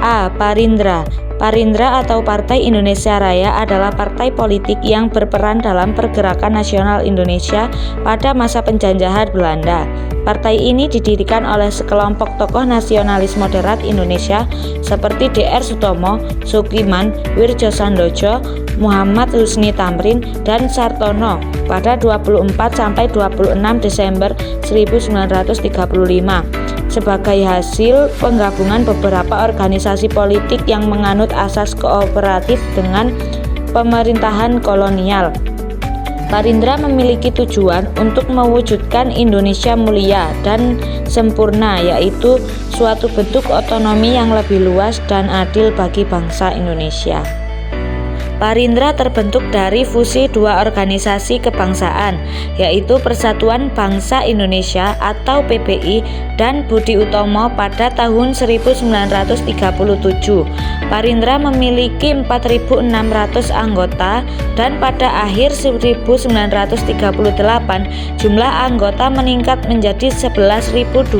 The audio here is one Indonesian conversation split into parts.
A. Parindra. Parindra atau Partai Indonesia Raya adalah partai politik yang berperan dalam pergerakan nasional Indonesia pada masa penjajahan Belanda. Partai ini didirikan oleh sekelompok tokoh nasionalis moderat Indonesia seperti Dr. Sutomo, Sukiman, Wirjosandojo, Muhammad Husni Tamrin, dan Sartono pada 24–26 Desember 1935. Sebagai hasil penggabungan beberapa organisasi politik yang menganut asas kooperatif dengan pemerintahan kolonial. Parindra memiliki tujuan untuk mewujudkan Indonesia mulia dan sempurna, yaitu suatu bentuk otonomi yang lebih luas dan adil bagi bangsa Indonesia. Parindra terbentuk dari fusi dua organisasi kebangsaan, yaitu Persatuan Bangsa Indonesia atau PBI dan Budi Utomo pada tahun 1937. Parindra memiliki 4.600 anggota dan pada akhir 1938 jumlah anggota meningkat menjadi 11.250.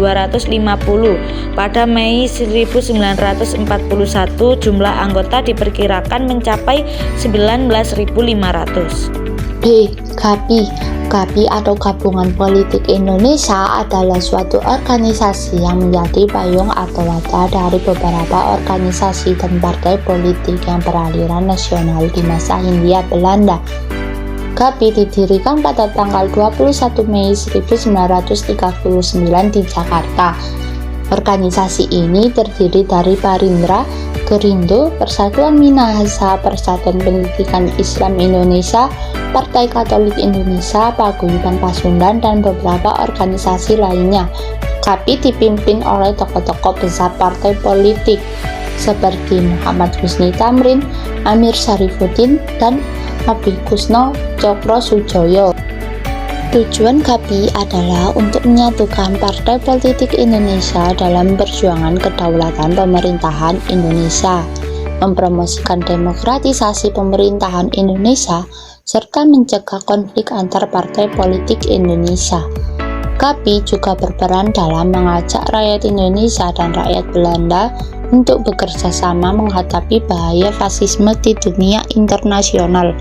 Pada Mei 1941 jumlah anggota diperkirakan mencapai 19.500. B. GAPI. GAPI atau Gabungan Politik Indonesia adalah suatu organisasi yang menjadi payung atau wadah dari beberapa organisasi dan partai politik yang beraliran nasional di masa Hindia Belanda. GAPI didirikan pada tanggal 21 Mei 1939 di Jakarta. Organisasi ini terdiri dari Parindra, Gerindo, Persatuan Minahasa, Persatuan Pendidikan Islam Indonesia, Partai Katolik Indonesia, Paguyuban Pasundan, dan beberapa organisasi lainnya. GAPI dipimpin oleh tokoh-tokoh besar partai politik seperti Muhammad Husni Tamrin, Amir Syarifuddin, dan Abikusno Cokrosujoyo. Tujuan GAPI adalah untuk menyatukan partai politik Indonesia dalam perjuangan kedaulatan pemerintahan Indonesia, mempromosikan demokratisasi pemerintahan Indonesia, serta mencegah konflik antar partai politik Indonesia. GAPI juga berperan dalam mengajak rakyat Indonesia dan rakyat Belanda untuk bekerja sama menghadapi bahaya fasisme di dunia internasional.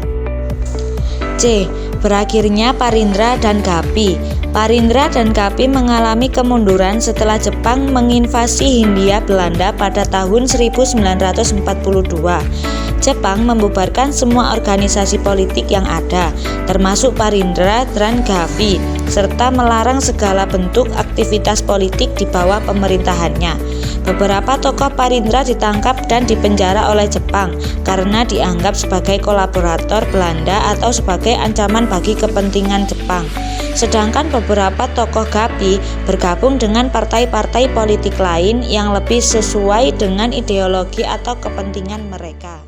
C. Berakhirnya Parindra dan GAPI. Parindra dan GAPI mengalami kemunduran setelah Jepang menginvasi Hindia Belanda pada tahun 1942. Jepang membubarkan semua organisasi politik yang ada, termasuk Parindra dan GAPI, serta melarang segala bentuk aktivitas politik di bawah pemerintahannya. Beberapa tokoh Parindra ditangkap dan dipenjara oleh Jepang karena dianggap sebagai kolaborator Belanda atau sebagai ancaman bagi kepentingan Jepang. Sedangkan beberapa tokoh GAPI bergabung dengan partai-partai politik lain yang lebih sesuai dengan ideologi atau kepentingan mereka.